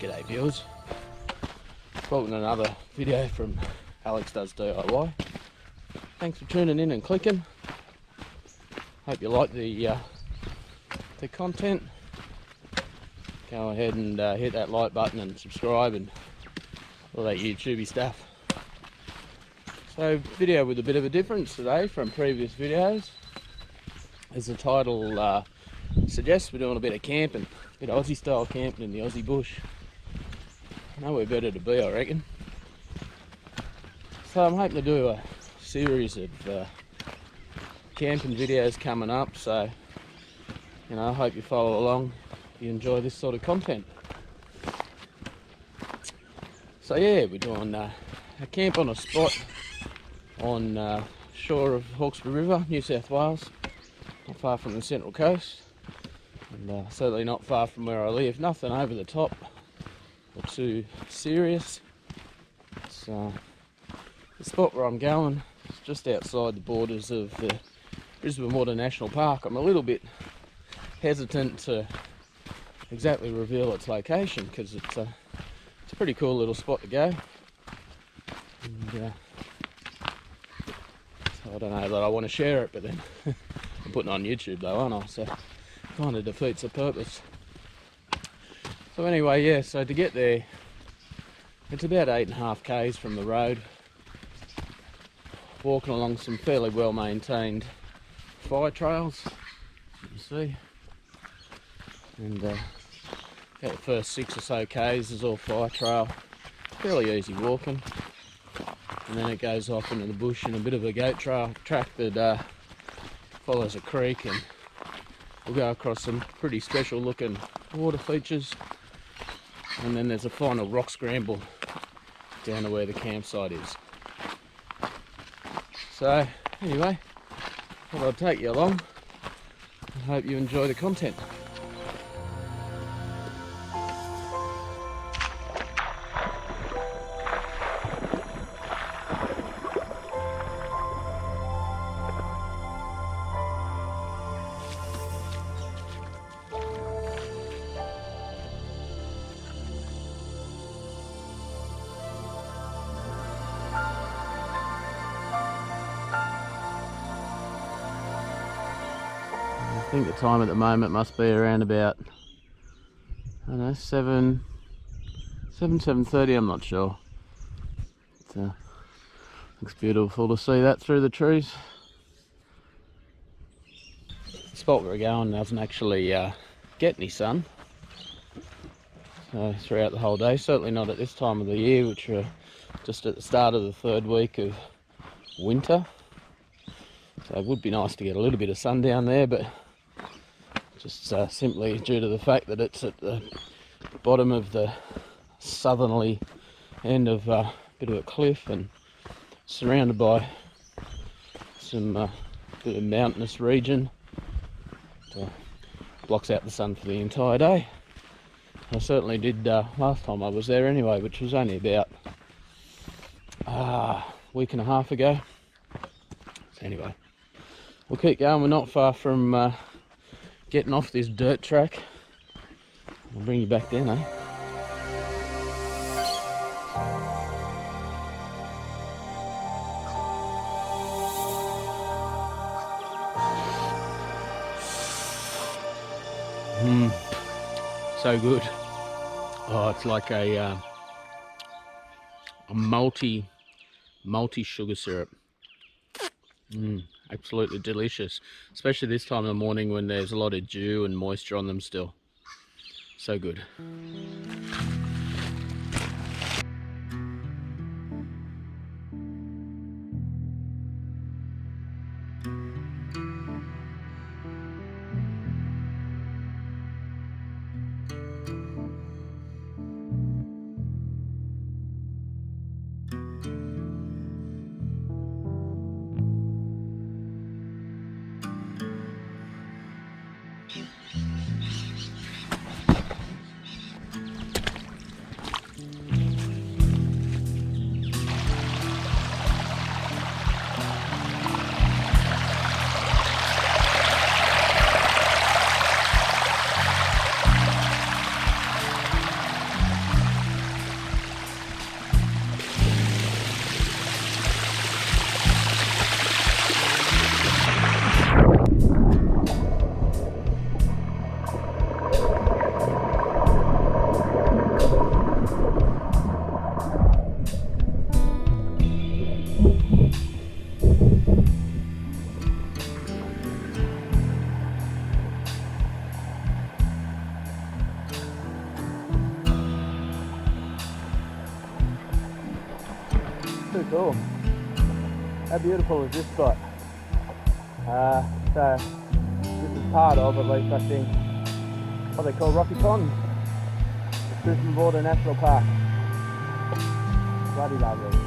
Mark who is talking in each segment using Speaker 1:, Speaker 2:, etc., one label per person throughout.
Speaker 1: G'day viewers, welcome to another video from Alex Does DIY. Thanks for tuning in and clicking. Hope you like the content. Go ahead and hit that like button and subscribe and all that YouTubey stuff. So video with a bit of a difference today from previous videos. As the title suggests, we're doing a bit of camping, a bit of Aussie style camping in the Aussie bush. Nowhere better to be, I reckon. So I'm hoping to do a series of camping videos coming up, so you know, I hope you follow along if you enjoy this sort of content. So yeah, we're doing a camp on a spot on shore of Hawkesbury River, New South Wales, not far from the Central Coast, and certainly not far from where I live. Nothing over the top or too serious. So the spot where I'm going is just outside the borders of the Brisbane Waters National Park. I'm a little bit hesitant to exactly reveal its location because it's a pretty cool little spot to go. And, so I don't know that I want to share it, but then I'm putting it on YouTube though, aren't I? So it kind of defeats the purpose. So anyway, yeah, so to get there, it's about 8.5 k's from the road, walking along some fairly well maintained fire trails, you can see, and about the first 6 or so k's is all fire trail, fairly easy walking, and then it goes off into the bush in a bit of a goat trail track that follows a creek, and we'll go across some pretty special looking water features. And then there's a final rock scramble down to where the campsite is. So anyway, thought I'd take you along. I hope you enjoy the content. I think the time at the moment must be around about, I don't know, 7:30, I'm not sure. It looks beautiful to see that through the trees. The spot where we're going doesn't actually get any sun, so throughout the whole day, certainly not at this time of the year, which are just at the start of the 3rd week of winter. So it would be nice to get a little bit of sun down there, but just simply due to the fact that it's at the bottom of the southerly end of a bit of a cliff and surrounded by some bit of mountainous region. It blocks out the sun for the entire day. I certainly did last time I was there anyway, which was only about a week and a half ago. So anyway, we'll keep going. We're not far from getting off this dirt track. I'll bring you back then, eh? So good. Oh, it's like a multi sugar syrup. Absolutely delicious, especially this time of the morning when there's a lot of dew and moisture on them still. So good. cool. How beautiful is this spot? So this is part of, at least I think, what they call Rocky Pond, Brisbane Waters National Park. Bloody lovely.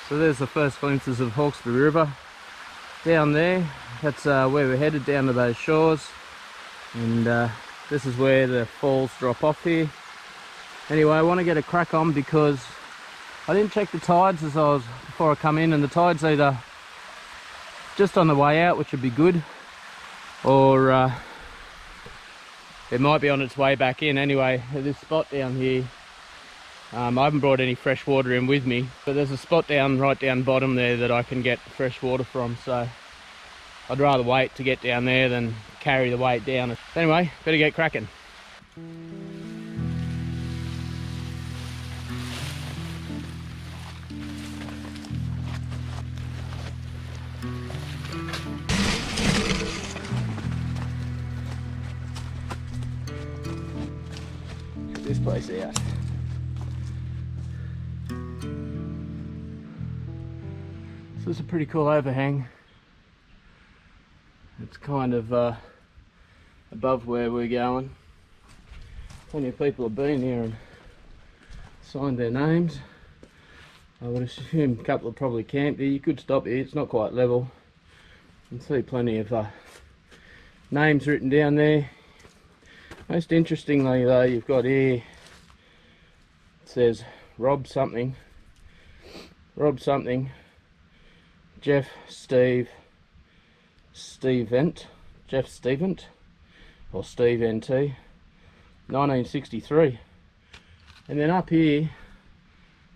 Speaker 1: So there's the first glimpses of Hawkesbury River. Down there, that's where we're headed, down to those shores. And this is where the falls drop off here. Anyway, I want to get a crack on because I didn't check the tides before I come in, and the tide's either just on the way out, which would be good, or it might be on its way back in. Anyway, at this spot down here, I haven't brought any fresh water in with me, but there's a spot right down bottom there that I can get fresh water from, so I'd rather wait to get down there than carry the weight down. Anyway, better get cracking. Check this place out. So this is a pretty cool overhang. It's kind of above where we're going. Plenty of people have been here and signed their names. I would assume a couple have probably camped here. You could stop here, it's not quite level. You can see plenty of names written down there. Most interestingly though, you've got here, it says Rob something, Jeff Stevent, or Steve NT, 1963. And then up here,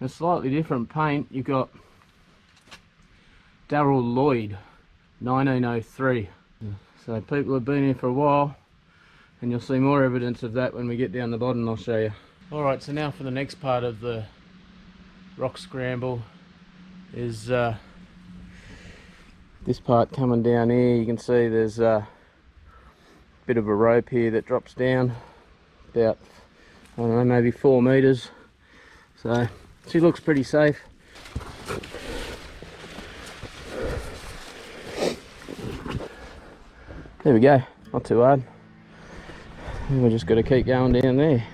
Speaker 1: in a slightly different paint, you've got Darrell Lloyd, 1903. So people have been here for a while, and you'll see more evidence of that when we get down the bottom. I'll show you. Alright, so now for the next part of the rock scramble is this part coming down here. You can see there's a bit of a rope here that drops down about, I don't know, maybe 4 meters. So she looks pretty safe. There we go, not too hard. And we're just got to keep going down there.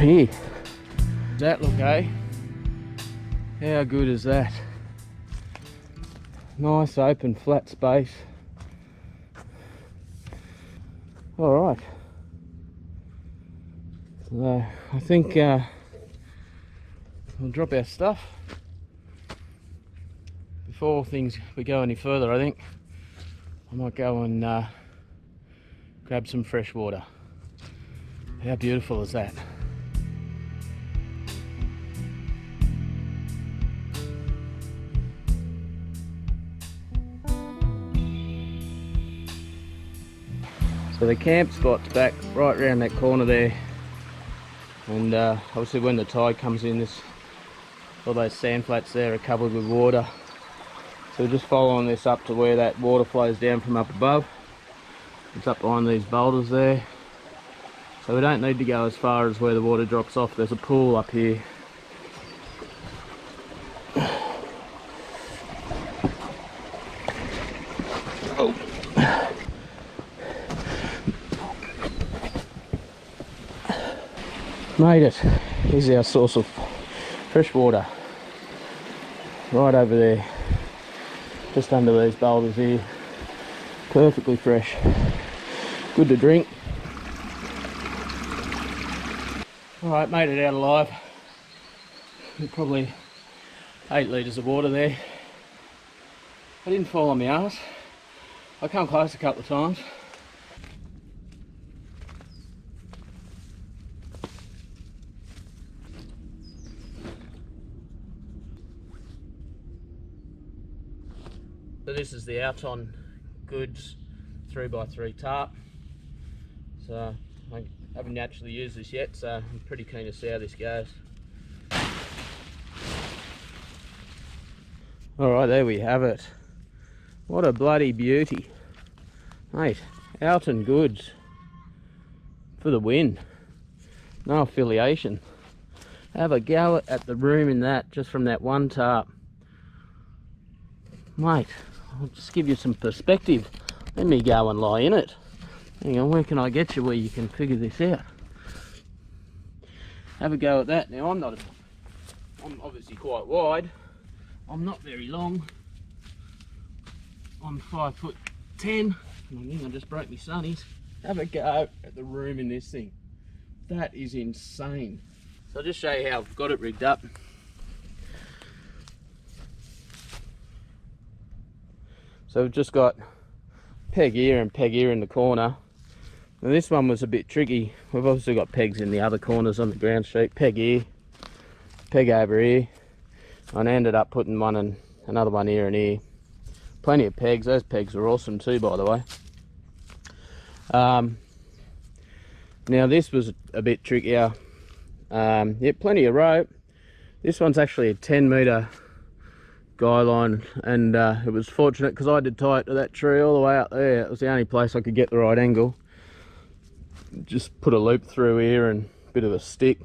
Speaker 1: here. Does that look, eh? How good is that? Nice open flat space. Alright. So I think we'll drop our stuff. Before we go any further, I think I might go and grab some fresh water. How beautiful is that? So the camp spot's back right around that corner there, and obviously when the tide comes in, all those sand flats there are covered with water. So we're just following this up to where that water flows down from up above. It's up behind these boulders there. So we don't need to go as far as where the water drops off. There's a pool up here. Oh. Made it. Here's our source of fresh water. Right over there. Just under these boulders here. Perfectly fresh. Good to drink. Alright, made it out alive. Probably 8 litres of water there. I didn't fall on my arse. I come close a couple of times. So this is the Outon Goods 3x3 tarp. So I haven't actually used this yet, so I'm pretty keen to see how this goes. Alright, there we have it. What a bloody beauty. Mate, Outon Goods for the win. No affiliation. Have a go at the room in that, just from that one tarp. Mate, I'll just give you some perspective. Let me go and lie in it. Hang on, where can I get you where you can figure this out? Have a go at that. Now I'm obviously quite wide. I'm not very long. I'm 5'10". I think I just broke my sunnies. Have a go at the room in this thing. That is insane. So I'll just show you how I've got it rigged up. So we've just got peg here and peg here in the corner. Now this one was a bit tricky. We've obviously got pegs in the other corners on the ground sheet. Peg here, peg over here. And I ended up putting one and another one here and here. Plenty of pegs. Those pegs are awesome too, by the way. Now this was a bit trickier. Yeah, plenty of rope. This one's actually a 10-metre guy line, and it was fortunate because I had to tie it to that tree all the way out there. It was the only place I could get the right angle. Just put a loop through here and a bit of a stick.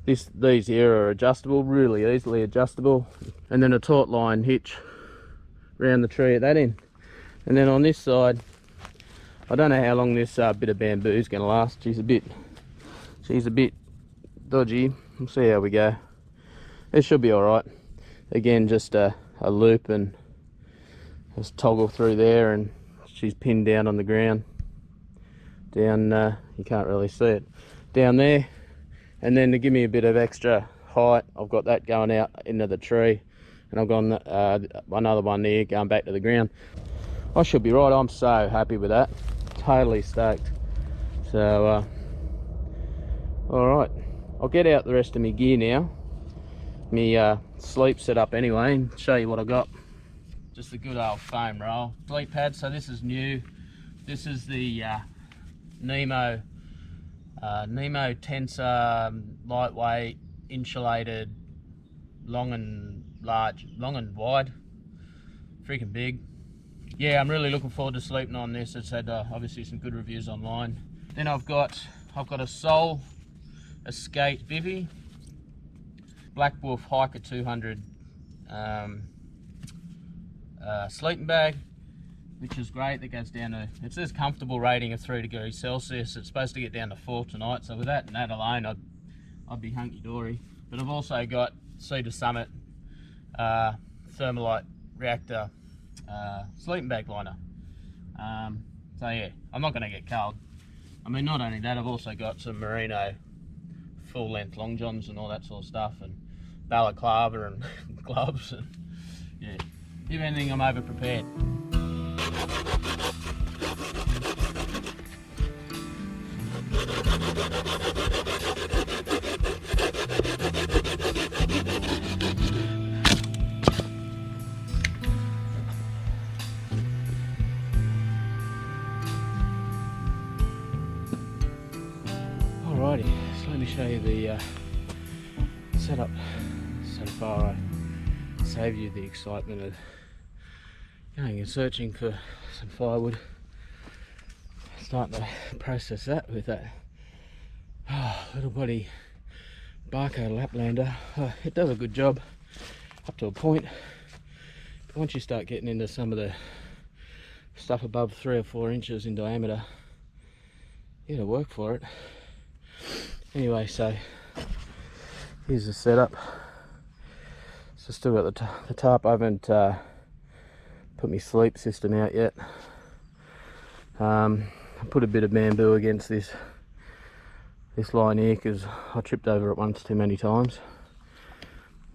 Speaker 1: These here are adjustable, really easily adjustable, and then a taut line hitch around the tree at that end. And then on this side, I don't know how long this bit of bamboo is going to last. She's a bit dodgy. We'll see how we go. It should be all right. Again, just a loop and just toggle through there, and she's pinned down on the ground. Down, you can't really see it, down there. And then to give me a bit of extra height, I've got that going out into the tree, and I've got another one there going back to the ground. I should be right. I'm so happy with that. Totally stoked. So, all right, I'll get out the rest of my gear now. Me sleep set up anyway, and show you what I got. Just a good old foam roll sleep pad. So this is new. This is the Nemo Tensor lightweight insulated, long and wide, freaking big. Yeah, I'm really looking forward to sleeping on this. It's had obviously some good reviews online. Then I've got a Soul Escape bivvy, Black Wolf Hiker 200 sleeping bag, which is great. That goes down to, it says comfortable rating of 3 degrees Celsius. It's supposed to get down to 4 tonight. So with that and that alone, I'd be hunky-dory. But I've also got Cedar Summit Thermalite Reactor sleeping bag liner. So yeah, I'm not going to get cold. I mean, not only that, I've also got some merino full-length long johns and all that sort of stuff, and balaclava and gloves, and yeah, if anything, I'm over prepared. Alrighty, so let me show you the setup so far. I saved you the excitement of going and searching for some firewood. Starting to process that with that little bloody Barco Laplander. It does a good job up to a point, but once you start getting into some of the stuff above 3 or 4 inches in diameter, you gotta work for it. Anyway, so here's the setup. So still got the tarp. I haven't put my sleep system out yet. I put a bit of bamboo against this line here because I tripped over it once too many times.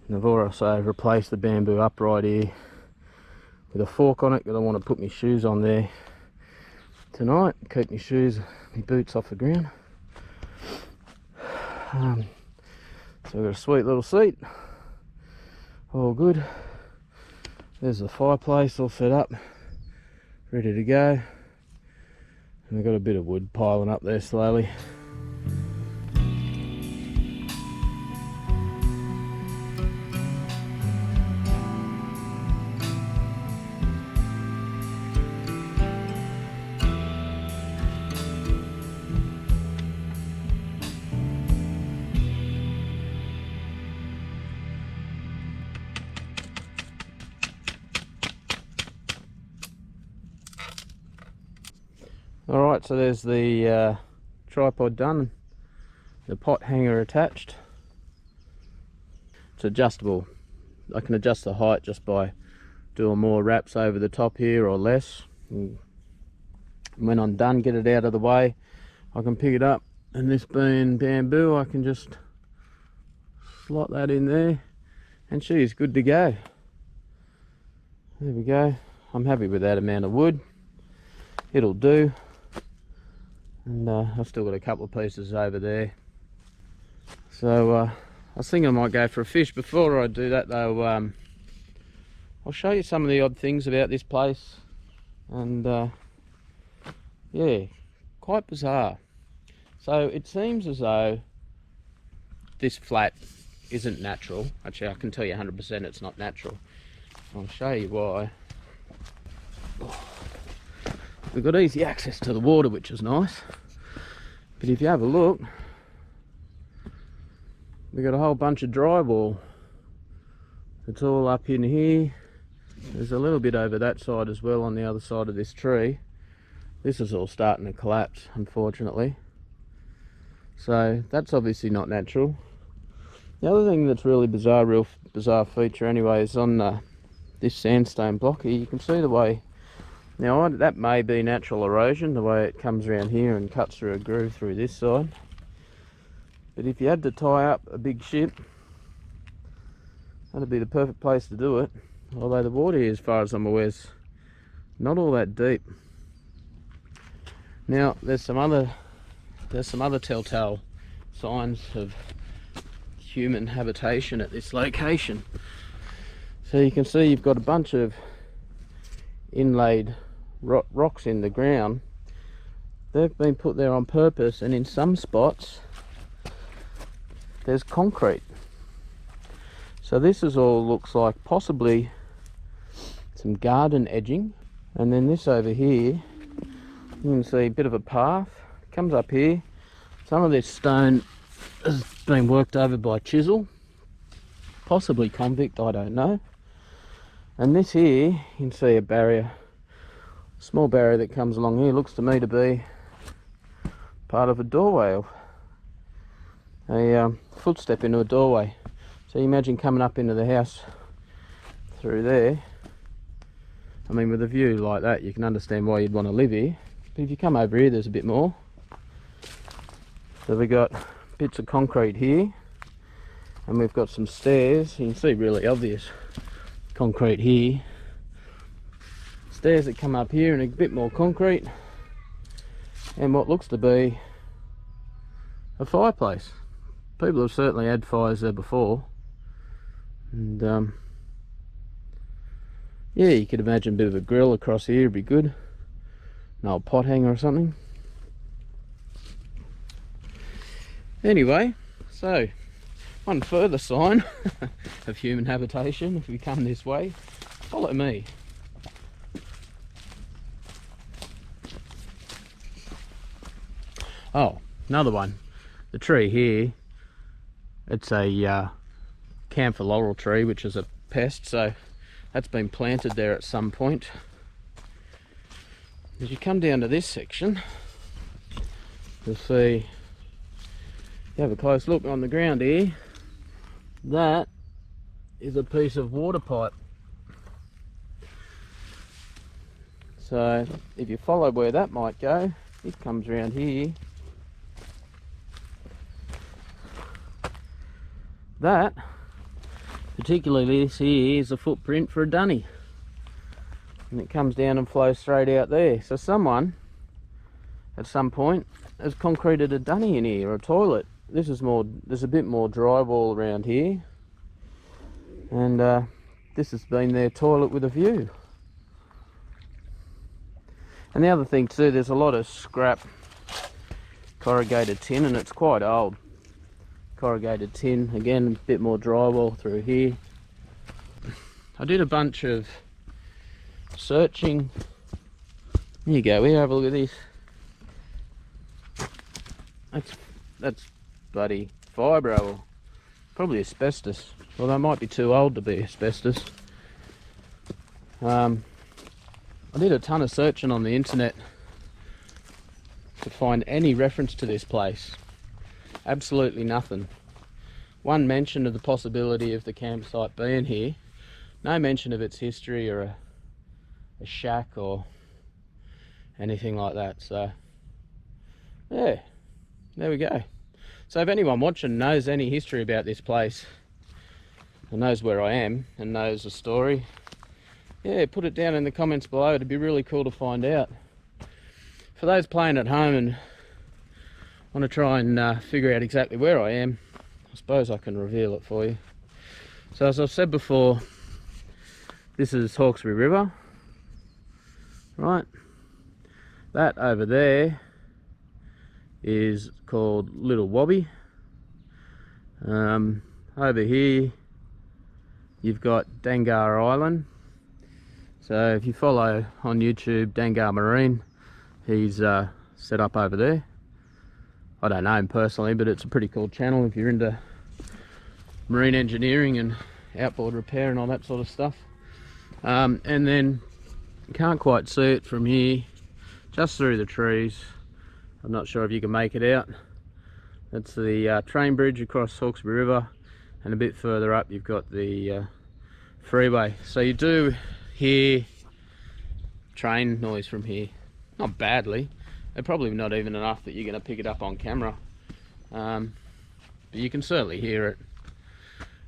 Speaker 1: And I've also replaced the bamboo upright here with a fork on it because I want to put my shoes on there tonight, keep my shoes, my boots off the ground. So we've got a sweet little seat, all good. There's the fireplace all set up, ready to go. And we've got a bit of wood piling up there slowly. Alright, so there's the tripod done, the pot hanger attached. It's adjustable. I can adjust the height just by doing more wraps over the top here or less. And when I'm done, get it out of the way, I can pick it up, and this being bamboo, I can just slot that in there and she's good to go. There we go. I'm happy with that amount of wood. It'll do. And I've still got a couple of pieces over there. So I was thinking I might go for a fish. Before I do that though, I'll show you some of the odd things about this place. And yeah, quite bizarre. So it seems as though this flat isn't natural. Actually, I can tell you 100% it's not natural. I'll show you why. We've got easy access to the water, which is nice. But if you have a look, we've got a whole bunch of drywall. It's all up in here. There's a little bit over that side as well on the other side of this tree. This is all starting to collapse, unfortunately. So that's obviously not natural. The other thing that's really bizarre, real bizarre feature anyway, is on this sandstone block here. You can see the way. Now that may be natural erosion, the way it comes around here and cuts through a groove through this side. But if you had to tie up a big ship, that'd be the perfect place to do it. Although the water here, as far as I'm aware, is not all that deep. Now there's some other telltale signs of human habitation at this location. So you can see you've got a bunch of inlaid rocks in the ground. They've been put there on purpose, and in some spots there's concrete. So this is all looks like possibly some garden edging. And then this over here, you can see a bit of a path comes up here. Some of this stone has been worked over by chisel, possibly convict, I don't know. And this here, you can see a barrier, small barrier that comes along here. Looks to me to be part of a doorway. a footstep into a doorway. So you imagine coming up into the house through there. I mean, with a view like that, you can understand why you'd want to live here. But if you come over here, there's a bit more. So we've got bits of concrete here, and we've got some stairs. You can see really obvious concrete here. Stairs that come up here and a bit more concrete, and what looks to be a fireplace. People have certainly had fires there before, and yeah, you could imagine a bit of a grill across here would be good. An old pot hanger or something. Anyway, so one further sign of human habitation. If we come this way, follow me. Oh, another one. The tree here, it's a camphor laurel tree, which is a pest, so that's been planted there at some point. As you come down to this section, you'll see, you have a close look on the ground here, that is a piece of water pipe. So if you follow where that might go, it comes around here. That, particularly this here, is a footprint for a dunny, and it comes down and flows straight out there. So someone at some point has concreted a dunny in here, or a toilet. This is more, there's a bit more drywall around here, and this has been their toilet with a view. And the other thing too, there's a lot of scrap corrugated tin, and it's quite old corrugated tin. Again, a bit more drywall through here. I did a bunch of searching. There you go, we have a look at this. That's bloody fibro, or probably asbestos. Well, they might be too old to be asbestos. I did a ton of searching on the internet to find any reference to this place. Absolutely nothing. One mention of the possibility of the campsite being here. No mention of its history or a shack or anything like that. So yeah, there we go. So if anyone watching knows any history about this place, and knows where I am and knows the story, yeah, put it down in the comments below. It'd be really cool to find out. For those playing at home and want to try and figure out exactly where I am, I suppose I can reveal it for you. So as I've said before, this is Hawkesbury River, right? That over there is called Little Wobby. Over here you've got Dangar Island. So if you follow on YouTube Dangar Marine, he's set up over there. I don't know him personally, but it's a pretty cool channel if you're into marine engineering and outboard repair and all that sort of stuff. And then you can't quite see it from here, just through the trees. I'm not sure if you can make it out. That's the train bridge across Hawkesbury River, and a bit further up you've got the freeway. So you do hear train noise from here. Not badly. They're probably not even enough that you're going to pick it up on camera, but you can certainly hear it.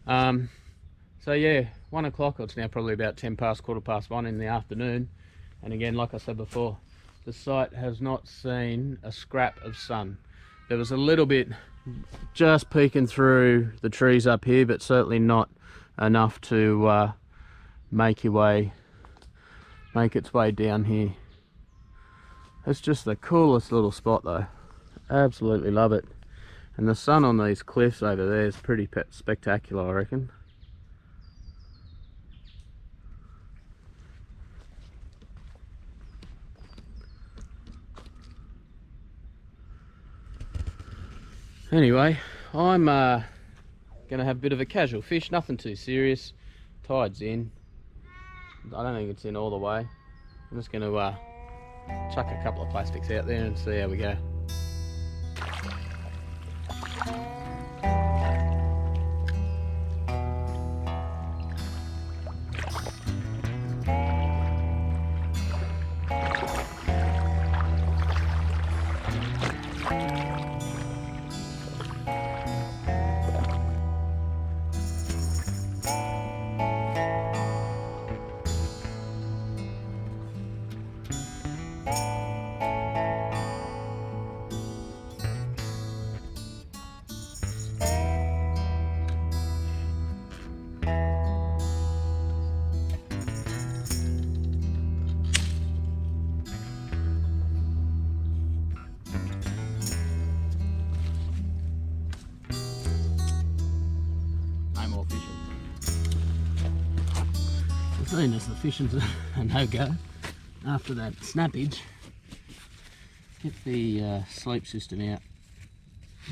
Speaker 1: So yeah, 1 o'clock, it's now probably about 10 past, quarter past 1 in the afternoon, and again, like I said before, the site has not seen a scrap of sun. There was a little bit just peeking through the trees up here, but certainly not enough to make its way down here. It's just the coolest little spot though. Absolutely love it. And the sun on these cliffs over there is pretty spectacular, I reckon. Anyway, I'm gonna have a bit of a casual fish, nothing too serious. Tide's in. I don't think it's in all the way. I'm just gonna chuck a couple of plastics out there and see how we go. seeing as the fishing's a no-go after that snappage, get the sleep system out.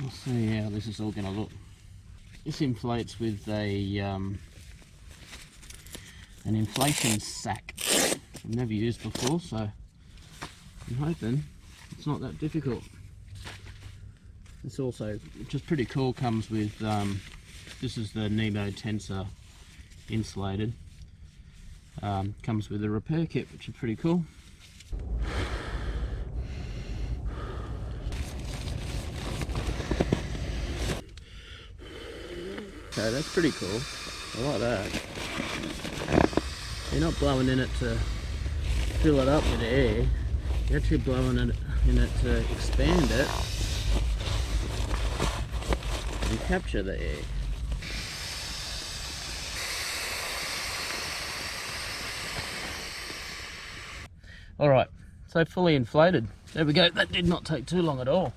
Speaker 1: We'll see how this is all going to look. This inflates with a an inflation sack I've never used before, so I'm hoping it's not that difficult. This also, which is pretty cool, comes with this is the Nemo Tensor insulated. Comes with a repair kit, which is pretty cool. Okay, that's pretty cool. I like that. You're not blowing in it to fill it up with air. You're actually blowing in it to expand it and capture the air. Alright, so fully inflated. There we go. That did not take too long at all.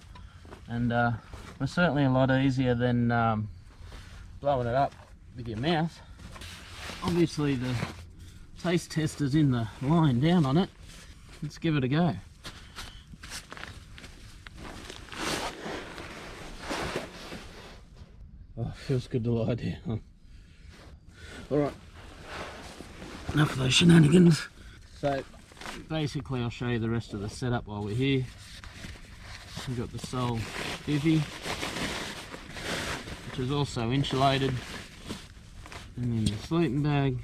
Speaker 1: And was certainly a lot easier than blowing it up with your mouth. Obviously the taste tester's in the line down on it. Let's give it a go. Oh, feels good to lie down. Alright, enough of those shenanigans. So basically I'll show you the rest of the setup while we're here. We've got the sole bivvy, which is also insulated, and then the sleeping bag,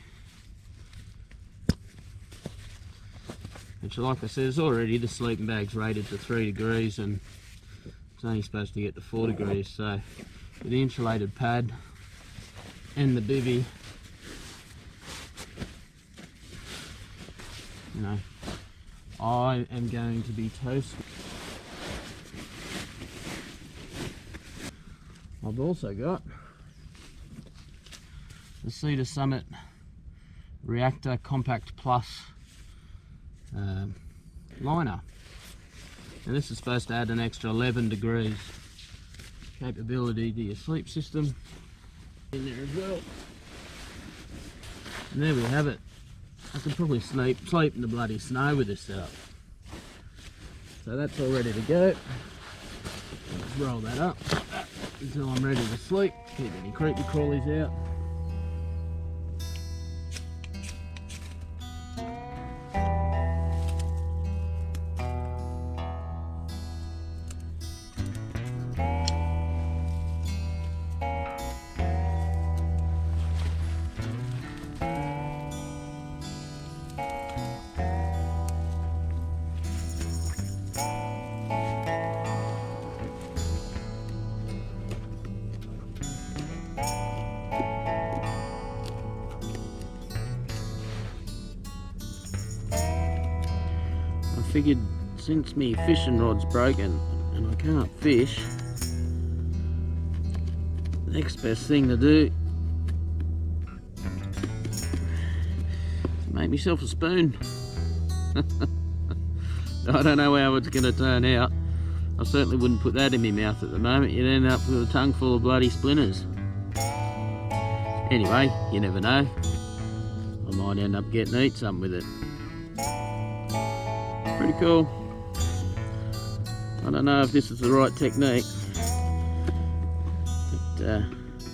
Speaker 1: which, like I said, is already, the sleeping bag's rated to 3 degrees and it's only supposed to get to 4 degrees. So with the insulated pad and the bivvy, you know, I am going to be toast. I've also got the Cedar Summit Reactor Compact Plus liner, and this is supposed to add an extra 11 degrees capability to your sleep system in there as well. And there we have it. I could probably sleep in the bloody snow with this setup. So that's all ready to go. Let's roll that up until I'm ready to sleep. Keep any creepy crawlies out. I figured since me fishing rod's broken and I can't fish, the next best thing to do is make myself a spoon. I don't know how it's going to turn out. I certainly wouldn't put that in my mouth at the moment. You'd end up with a tongue full of bloody splinters. Anyway, you never know. I might end up getting to eat something with it. Pretty cool. I don't know if this is the right technique, but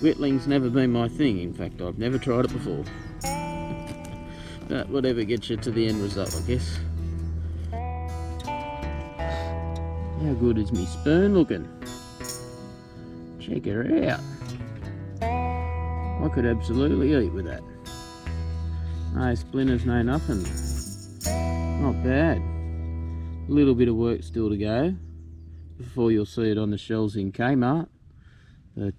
Speaker 1: whittling's never been my thing. In fact, I've never tried it before. But whatever gets you to the end result, I guess. How good is me spoon looking? Check her out. I could absolutely eat with that. No splinters, no nothing. Not bad. A little bit of work still to go before you'll see it on the shelves in Kmart, but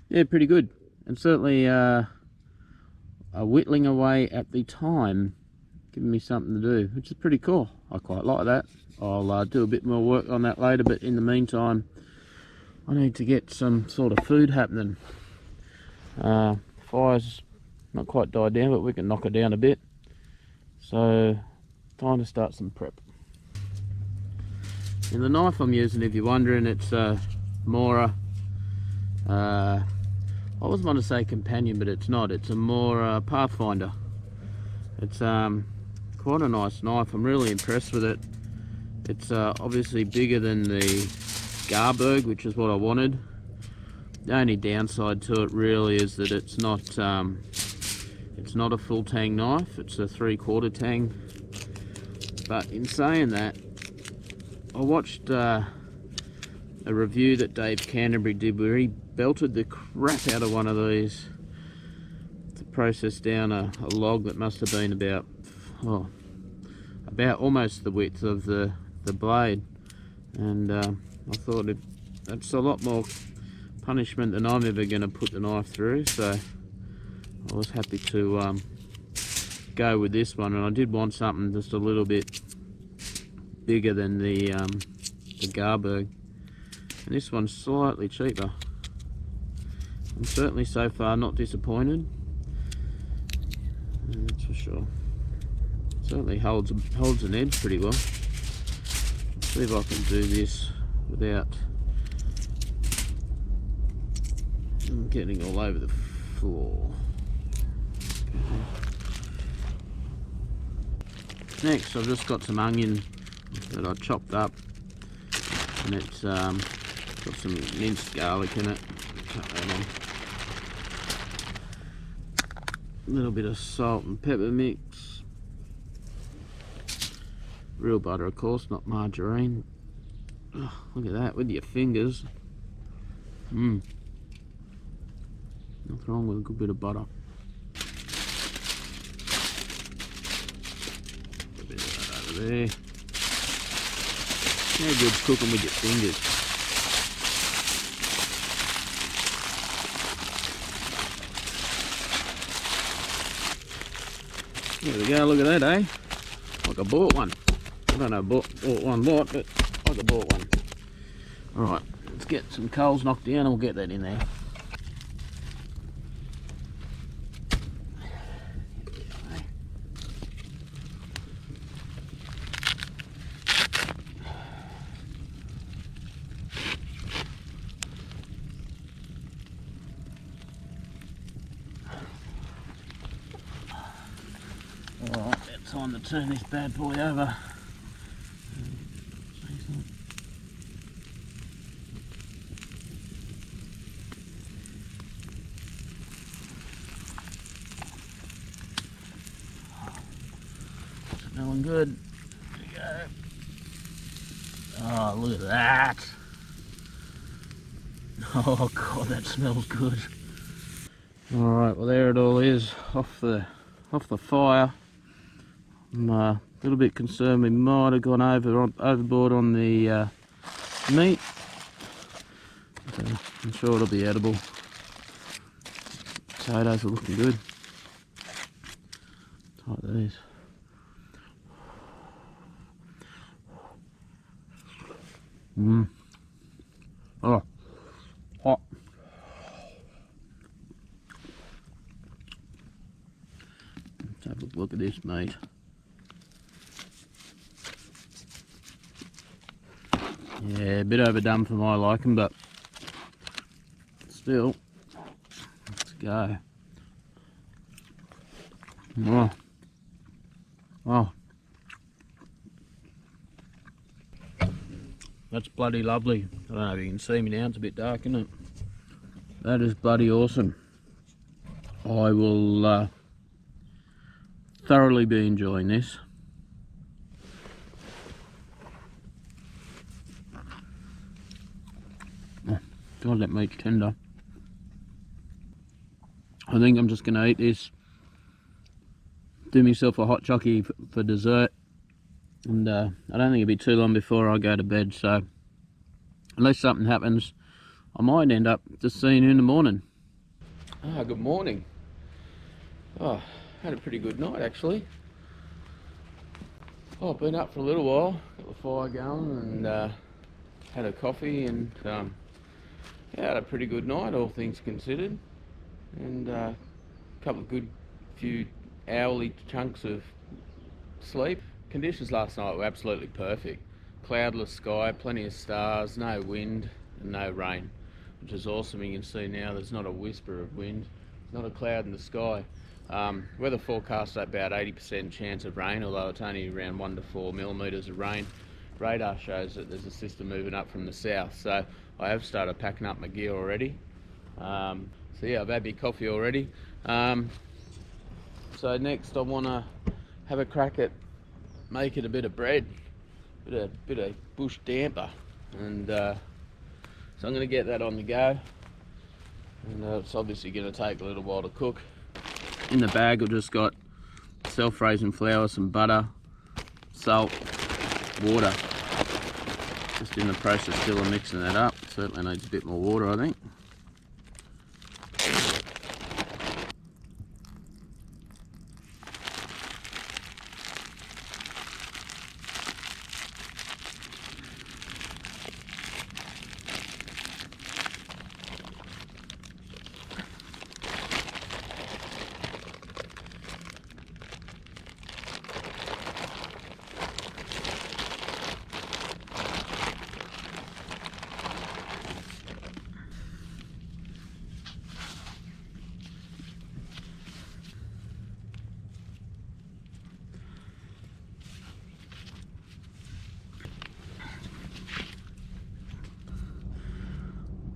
Speaker 1: yeah, pretty good. And certainly a whittling away at the time, giving me something to do, which is pretty cool. I quite like that. I'll do a bit more work on that later, but in the meantime I need to get some sort of food happening. Fire's not quite died down, but we can knock it down a bit, so time to start some prep. And the knife I'm using, if you're wondering, it's a Mora, I was going to say companion, but it's not. It's a Mora Pathfinder. It's quite a nice knife. I'm really impressed with it. It's obviously bigger than the Garberg, which is what I wanted. The only downside to it really is that it's not a full tang knife, it's a 3/4 tang. But in saying that, I watched a review that Dave Canterbury did where he belted the crap out of one of these to process down a log that must have been about almost the width of the blade, and I thought that's a lot more punishment than I'm ever going to put the knife through, so I was happy to go with this one. And I did want something just a little bit bigger than the Garberg, and this one's slightly cheaper. I'm certainly so far not disappointed, that's for sure. Certainly holds an edge pretty well. Let's see if I can do this without getting all over the floor. Okay. Next, I've just got some onion that I chopped up, and it's got some minced garlic in it. Cut that on. A little bit of salt and pepper mix. Real butter, of course, not margarine. Oh, look at that with your fingers. Nothing wrong with a good bit of butter. A bit of that over there. How good's cooking with your fingers? There we go, look at that, eh? Like I bought one. I don't know bought one what, but like I bought one. Alright, let's get some coals knocked down and we'll get that in there. Alright, it's time to turn this bad boy over. Smelling good. There we go. Oh, look at that. Oh god, that smells good. Alright, well there it all is, off the fire. I'm a little bit concerned we might have gone overboard on the meat. So I'm sure it'll be edible. Potatoes are looking good. Like these. Oh, hot. Let's have a look at this, mate. Yeah, a bit overdone for my liking, but still, let's go. Oh, that's bloody lovely. I don't know if you can see me now, it's a bit dark, isn't it? That is bloody awesome. I will thoroughly be enjoying this. Oh, God, that meat's tender. I think I'm just going to eat this, do myself a hot chockey for dessert, and I don't think it'll be too long before I go to bed, so unless something happens, I might end up just seeing you in the morning. Ah, good morning. Oh, had a pretty good night actually. Oh, I've been up for a little while, got the fire going, and had a coffee, and yeah, had a pretty good night, all things considered, and a couple of good few hourly chunks of sleep. Conditions last night were absolutely perfect. Cloudless sky, plenty of stars, no wind and no rain, which is awesome. You can see now there's not a whisper of wind, not a cloud in the sky. Weather forecast at about 80% chance of rain, although it's only around 1 to 4 millimetres of rain. Radar shows that there's a system moving up from the south, so I have started packing up my gear already. So yeah, I've had my coffee already. So next I want to have a crack at making a bit of bread, bit of bush damper, and so I'm going to get that on the go. And it's obviously going to take a little while to cook. In the bag I've just got self-raising flour, some butter, salt, water. Just in the process still of mixing that up. Certainly needs a bit more water, I think.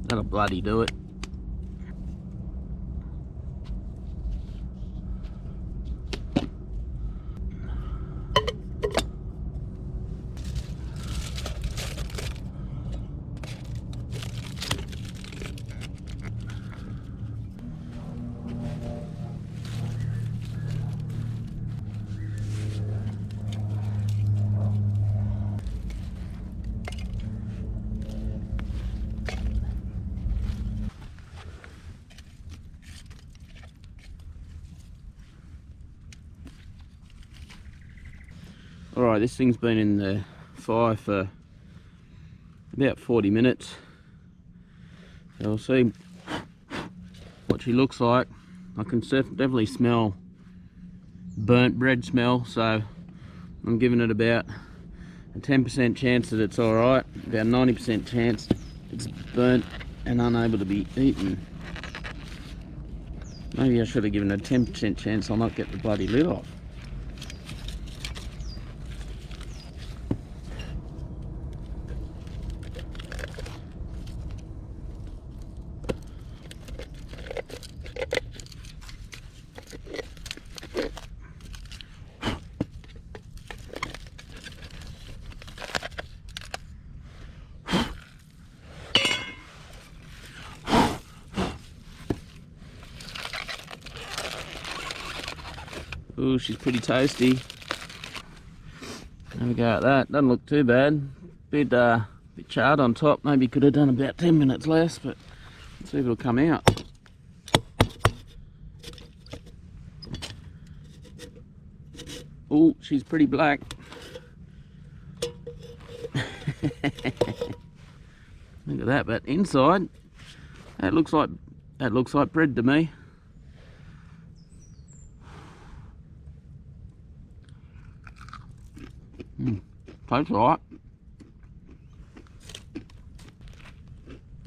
Speaker 1: That'll bloody do it. Alright, this thing's been in the fire for about 40 minutes. So we'll see what she looks like. I can definitely smell burnt bread smell, so I'm giving it about a 10% chance that it's alright, about 90% chance it's burnt and unable to be eaten. Maybe I should have given it a 10% chance I'll not get the bloody lid off. Ooh, she's pretty toasty. There we go at that. Doesn't look too bad. Bit charred on top. Maybe could have done about 10 minutes less, but let's see if it'll come out. Ooh, she's pretty black. Look at that, but inside, that looks like bread to me. Tastes right.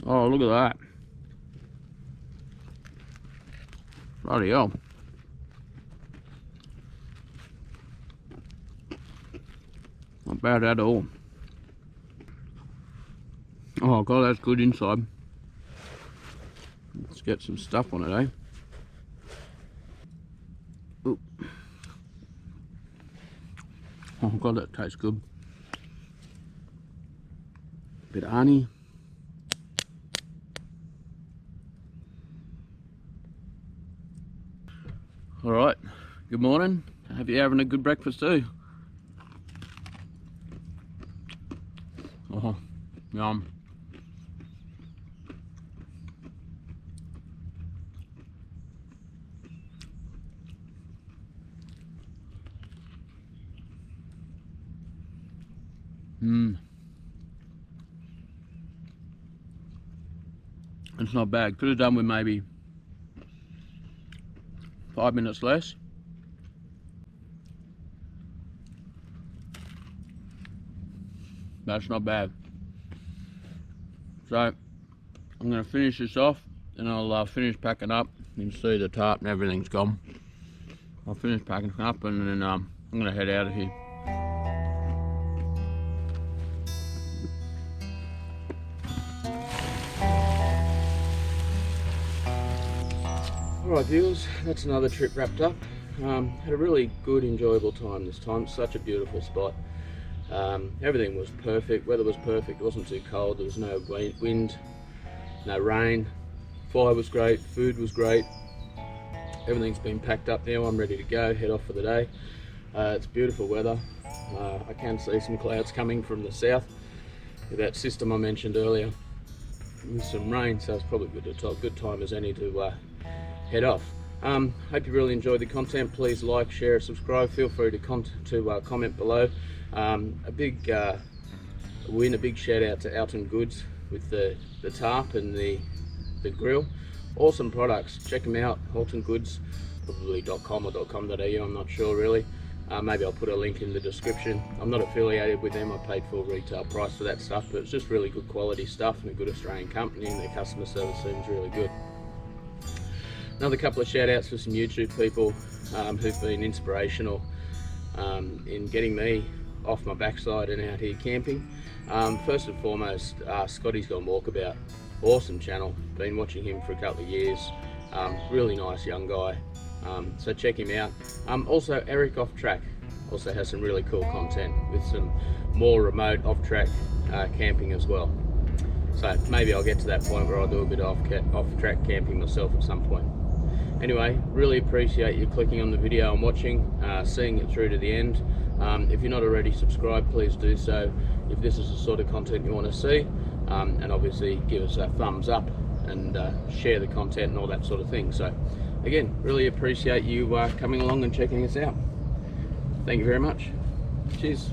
Speaker 1: Oh, look at that. Bloody hell. Not bad at all. Oh god, that's good inside. Let's get some stuff on it, eh? Ooh. Oh god, that tastes good. Bit of honey. Alright, good morning. Hope you're having a good breakfast too. Oh, yum. It's not bad. Could have done with maybe 5 minutes less. That's not bad. So I'm going to finish this off and I'll finish packing up. You can see the tarp and everything's gone. I'll finish packing up and then I'm gonna head out of here. Alright viewers, that's another trip wrapped up. Had a really good, enjoyable time this time. Such a beautiful spot. Everything was perfect, weather was perfect, it wasn't too cold, there was no wind, no rain. Fire was great, food was great. Everything's been packed up now, I'm ready to go, head off for the day. It's beautiful weather. I can see some clouds coming from the south with that system I mentioned earlier with some rain, so it's probably good time as any to head off. Hope you really enjoyed the content. Please like, share, subscribe. Feel free to comment below. A big shout out to Alton Goods with the tarp and the grill. Awesome products, check them out. Alton Goods, probably .com or .com.au, I'm not sure really. Maybe I'll put a link in the description. I'm not affiliated with them, I paid full retail price for that stuff, but it's just really good quality stuff and a good Australian company, and their customer service seems really good. Another couple of shout outs for some YouTube people who've been inspirational in getting me off my backside and out here camping. First and foremost, Scotty's Gone Walkabout. Awesome channel, been watching him for a couple of years. Really nice young guy, so check him out. Also Erik Off-Track also has some really cool content with some more remote off-track camping as well. So maybe I'll get to that point where I'll do a bit of off-track camping myself at some point. Anyway, really appreciate you clicking on the video and watching, seeing it through to the end. If you're not already subscribed, please do so if this is the sort of content you want to see, and obviously give us a thumbs up and share the content and all that sort of thing. So again, really appreciate you coming along and checking us out. Thank you very much. Cheers.